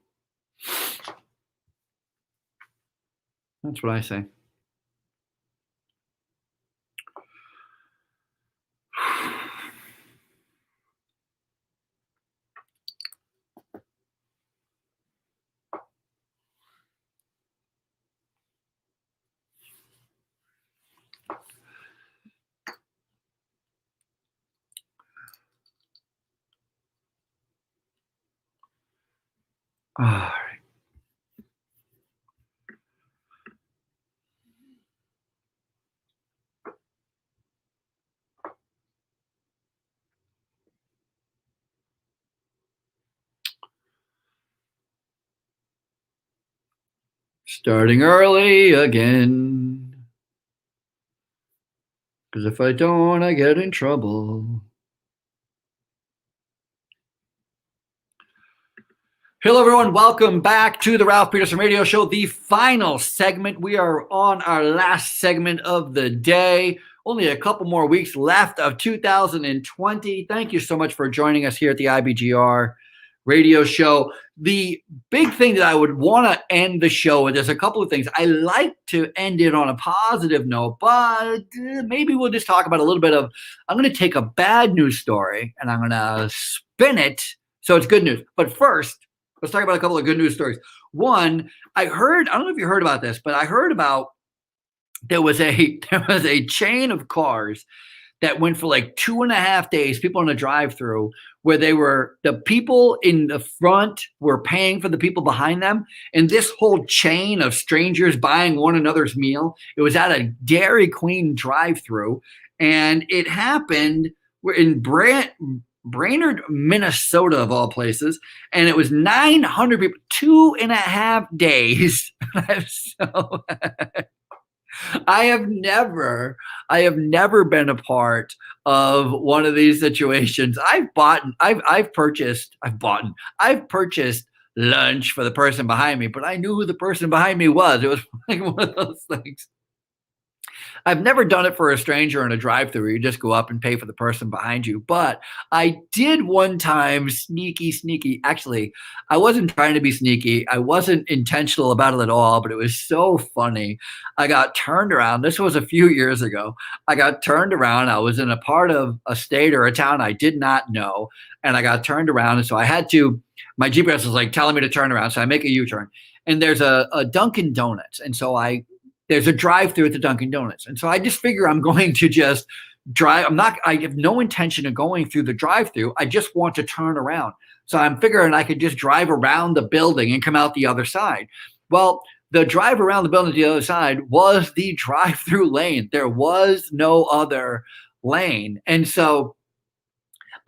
That's what I say. All right. Starting early again. Because if I don't, I get in trouble. Hello, everyone. Welcome back to the Ralph Peterson Radio Show, the final segment. We are on our last segment of the day. Only a couple more weeks left of 2020. Thank you so much for joining us here at the IBGR Radio Show. The big thing that I would want to end the show with, there's a couple of things. I like to end it on a positive note, but maybe we'll just talk about a little bit of, I'm going to take a bad news story and I'm going to spin it so it's good news. But first, let's talk about a couple of good news stories. One, I don't know if you heard about this, but I heard about there was a chain of cars that went for like 2.5 days, people in a drive-through, where the people in the front were paying for the people behind them. And this whole chain of strangers buying one another's meal, it was at a Dairy Queen drive-through. And it happened in Brainerd, Minnesota, of all places, and it was 900 people, 2.5 days. So I have never been a part of one of these situations. I've purchased lunch for the person behind me, but I knew who the person behind me was. It was like one of those things. I've never done it for a stranger in a drive-thru. You just go up and pay for the person behind you. But I did one time, sneaky. Actually, I wasn't trying to be sneaky. I wasn't intentional about it at all, but it was so funny. I got turned around. This was a few years ago. I got turned around. I was in a part of a state or a town I did not know, and I got turned around. And so I had to, my GPS was like telling me to turn around. So I make a U-turn. And there's a Dunkin' Donuts. And so there's a drive-through at the Dunkin' Donuts. And so I just figure I'm going to just drive. I have no intention of going through the drive-through. I just want to turn around. So I'm figuring I could just drive around the building and come out the other side. Well, the drive around the building to the other side was the drive-through lane. There was no other lane. And so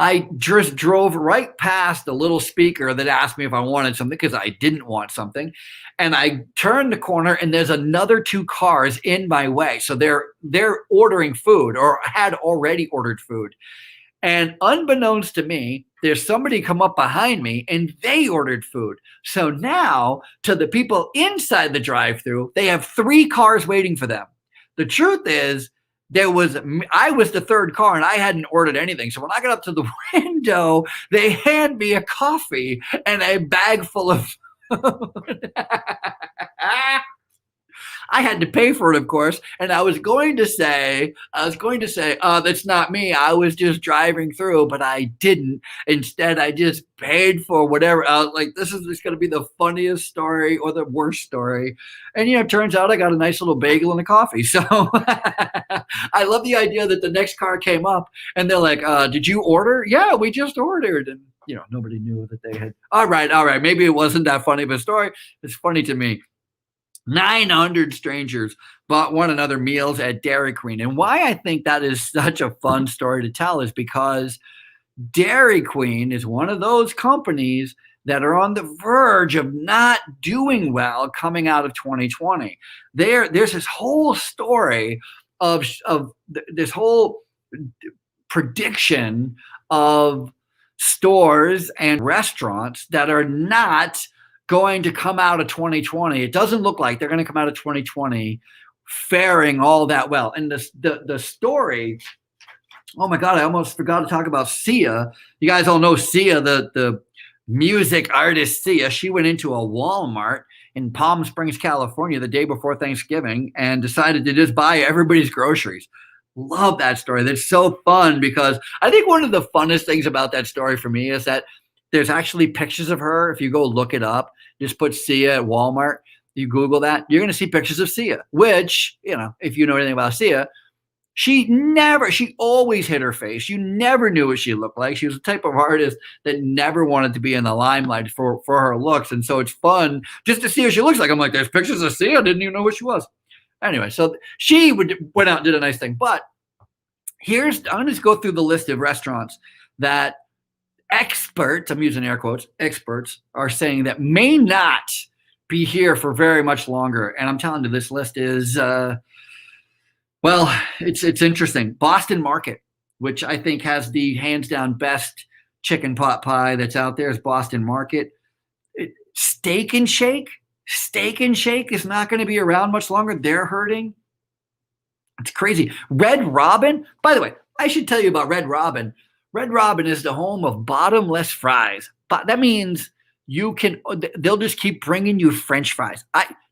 I just drove right past the little speaker that asked me if I wanted something because I didn't want something. And I turned the corner and there's another 2 cars in my way. So they're ordering food or had already ordered food. And unbeknownst to me, there's somebody come up behind me and they ordered food. So now to the people inside the drive-thru, they have 3 cars waiting for them. The truth is, I was the 3rd car and I hadn't ordered anything. So when I got up to the window, they hand me a coffee and a bag full of food. I had to pay for it, of course. And I was going to say, that's not me. I was just driving through, but I didn't. Instead, I just paid for whatever. I was like, this is just going to be the funniest story or the worst story. And, it turns out I got a nice little bagel and a coffee. So I love the idea that the next car came up and they're like, did you order? Yeah, we just ordered. And, nobody knew that they had. All right. Maybe it wasn't that funny of a story. It's funny to me. 900 strangers bought one another meals at Dairy Queen. And why I think that is such a fun story to tell is because Dairy Queen is one of those companies that are on the verge of not doing well coming out of 2020. There's this whole story of this whole prediction of stores and restaurants that are not going to come out of 2020. It doesn't look like they're going to come out of 2020 faring all that well. And the story, oh my God, I almost forgot to talk about Sia. You guys all know Sia, the music artist Sia. She went into a Walmart in Palm Springs, California the day before Thanksgiving and decided to just buy everybody's groceries. Love that story. That's so fun because I think one of the funnest things about that story for me is that there's actually pictures of her. If you go look it up, just put Sia at Walmart, you Google that, you're going to see pictures of Sia, which, if you know anything about Sia, she always hid her face. You never knew what she looked like. She was the type of artist that never wanted to be in the limelight for her looks. And so it's fun just to see what she looks like. I'm like, there's pictures of Sia. I didn't even know who she was. Anyway, so she went out and did a nice thing. But I'm going to just go through the list of restaurants that experts, I'm using air quotes, experts are saying that may not be here for very much longer. And I'm telling you, this list is, it's interesting. Boston Market, which I think has the hands down best chicken pot pie that's out there, is Boston Market. Steak and Shake is not going to be around much longer. They're hurting. It's crazy. Red Robin, by the way, I should tell you about Red Robin. Red Robin is the home of bottomless fries. But that means they'll just keep bringing you French fries.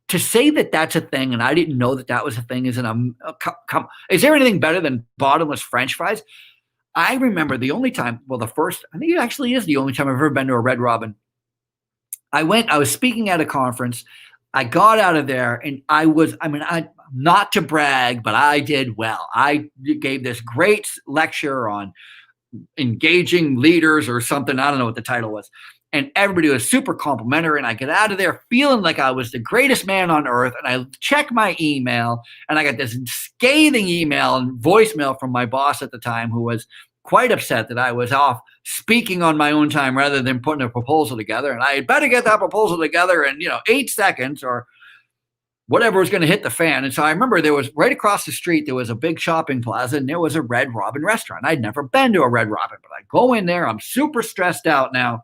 To say that that's a thing, and I didn't know that was a thing, is there anything better than bottomless French fries? I remember the only time, I think it actually is the only time I've ever been to a Red Robin. I was speaking at a conference. I got out of there and not to brag, but I did well. I gave this great lecture on engaging leaders or something. I don't know what the title was. And everybody was super complimentary. And I get out of there feeling like I was the greatest man on earth. And I check my email and I got this scathing email and voicemail from my boss at the time, who was quite upset that I was off speaking on my own time rather than putting a proposal together. And I had better get that proposal together in, 8 seconds or whatever was going to hit the fan. And so I remember there was right across the street, there was a big shopping plaza and there was a Red Robin restaurant. I'd never been to a Red Robin, but I go in there. I'm super stressed out now.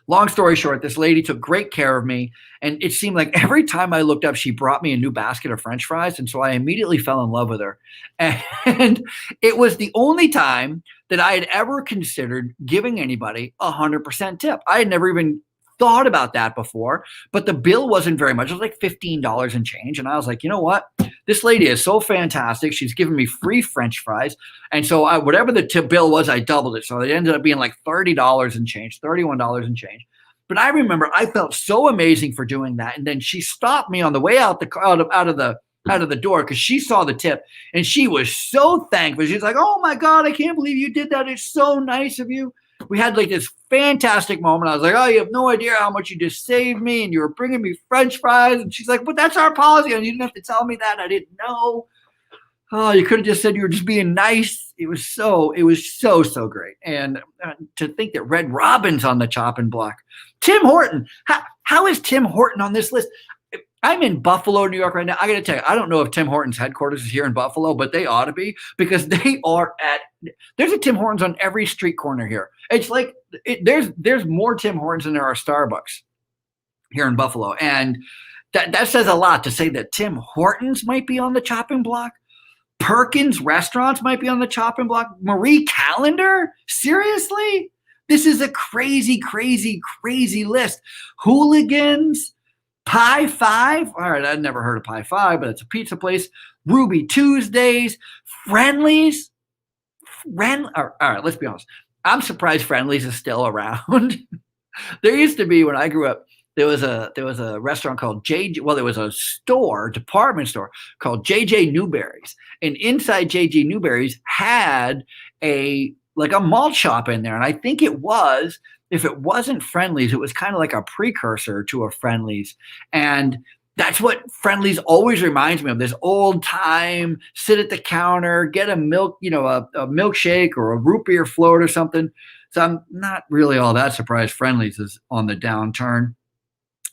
Long story short, this lady took great care of me. And it seemed like every time I looked up, she brought me a new basket of French fries. And so I immediately fell in love with her. And it was the only time that I had ever considered giving anybody 100% tip. I had never even thought about that before, but the bill wasn't very much. It was like $15 and change. And I was like, you know what? This lady is so fantastic. She's giving me free French fries. And so whatever the tip bill was, I doubled it. So it ended up being like $30 and change, $31 and change. But I remember I felt so amazing for doing that. And then she stopped me on the way out of the door because she saw the tip and she was so thankful. She's like, oh my God, I can't believe you did that. It's so nice of you. We had like this fantastic moment. I was like, oh, you have no idea how much you just saved me. And you were bringing me French fries. And she's like, but that's our policy. And you didn't have to tell me that. I didn't know. Oh, you could have just said you were just being nice. It was so great. And to think that Red Robin's on the chopping block. Tim Horton. How is Tim Horton on this list? I'm in Buffalo, New York right now. I got to tell you, I don't know if Tim Horton's headquarters is here in Buffalo, but they ought to be, because they are there's a Tim Hortons on every street corner here. It's like there's more Tim Hortons than there are Starbucks here in Buffalo. And that says a lot, to say that Tim Hortons might be on the chopping block. Perkins Restaurants might be on the chopping block. Marie Callender? Seriously? This is a crazy, crazy, crazy list. Hooligans, Pie Five. All right, I'd never heard of Pie Five, but it's a pizza place. Ruby Tuesdays, Friendlies. All right, let's be honest. I'm surprised Friendlies is still around. There used to be, when I grew up, there was a restaurant called there was a department store called JJ Newberry's, and inside JJ Newberry's had a malt shop in there, and I think if it wasn't Friendlies, it was kind of like a precursor to a Friendlies, and that's what Friendlies always reminds me of. This old time, sit at the counter, get a milk, a milkshake or a root beer float or something. So I'm not really all that surprised Friendlies is on the downturn.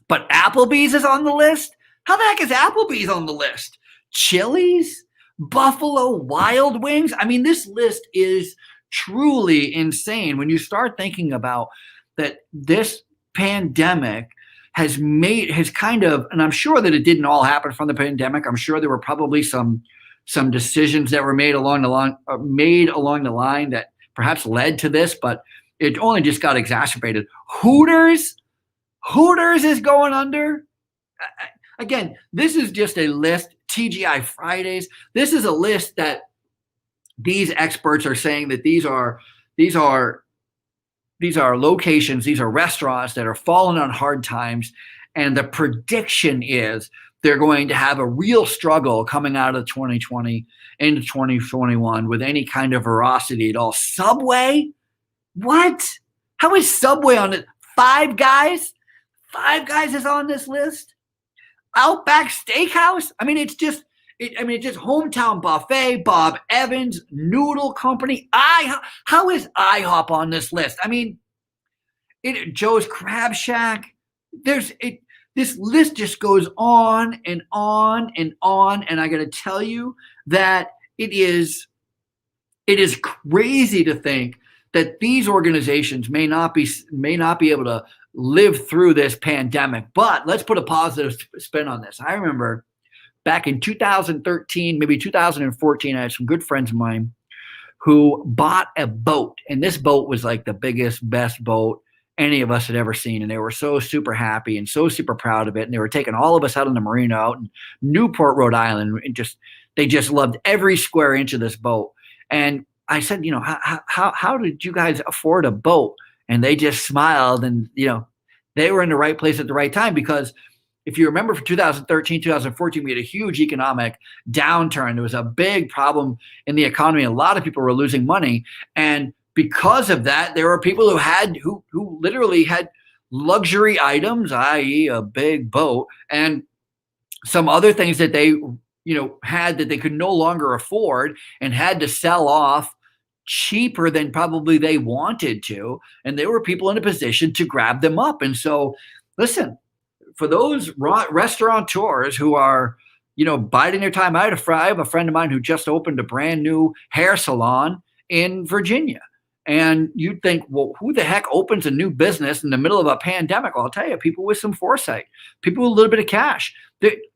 But Applebee's is on the list? How the heck is Applebee's on the list? Chili's? Buffalo Wild Wings? I mean, this list is truly insane when you start thinking about that this pandemic has kind of, and I'm sure that it didn't all happen from the pandemic. I'm sure there were probably some decisions that were made along the line that perhaps led to this, but it only just got exacerbated. Hooters is going under. Again, this is just a list. TGI Fridays. This is a list that these experts are saying that these are locations, these are restaurants that are falling on hard times, and the prediction is they're going to have a real struggle coming out of 2020 into 2021 with any kind of veracity at all. Subway? What? How is Subway on it? Five Guys? Five Guys is on this list. Outback Steakhouse. I mean, it's just Hometown Buffet, Bob Evans, Noodle Company. How is IHOP on this list? I mean, Joe's Crab Shack. This list just goes on and on and on. And I got to tell you that it is crazy to think that these organizations may not be able to live through this pandemic. But let's put a positive spin on this. I remember back in 2013, maybe 2014, I had some good friends of mine who bought a boat. And this boat was like the biggest, best boat any of us had ever seen. And they were so super happy and so super proud of it. And they were taking all of us out on the marina out in Newport, Rhode Island. And they just loved every square inch of this boat. And I said, how did you guys afford a boat? And they just smiled, and, they were in the right place at the right time, because if you remember, for 2013, 2014, we had a huge economic downturn. There was a big problem in the economy. A lot of people were losing money. And because of that, there were people who literally had luxury items, i.e. a big boat, and some other things that they had that they could no longer afford and had to sell off cheaper than probably they wanted to. And there were people in a position to grab them up. And so, listen, for those restaurateurs who are, biding their time, I have a friend of mine who just opened a brand new hair salon in Virginia. And you'd think, well, who the heck opens a new business in the middle of a pandemic? Well, I'll tell you, people with some foresight, people with a little bit of cash.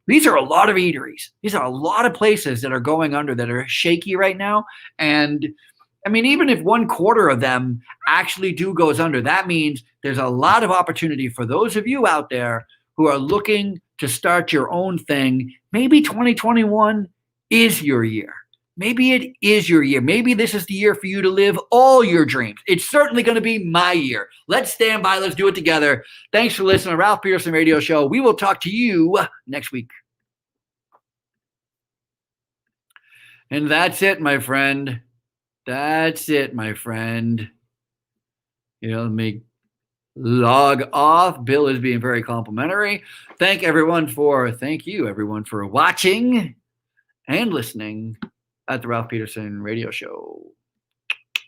These are a lot of eateries. These are a lot of places that are going under, that are shaky right now. And I mean, even if 1/4 of them actually goes under, that means there's a lot of opportunity for those of you out there who are looking to start your own thing. Maybe 2021 is your year. Maybe it is your year. Maybe this is the year for you to live all your dreams. It's certainly going to be my year. Let's stand by. Let's do it together. Thanks for listening to Ralph Peterson Radio Show. We will talk to you next week. And that's it, my friend. That's it, my friend. Let me log off. Bill is being very complimentary. Thank you, everyone, for watching and listening. at the Ralph Peterson Radio Show.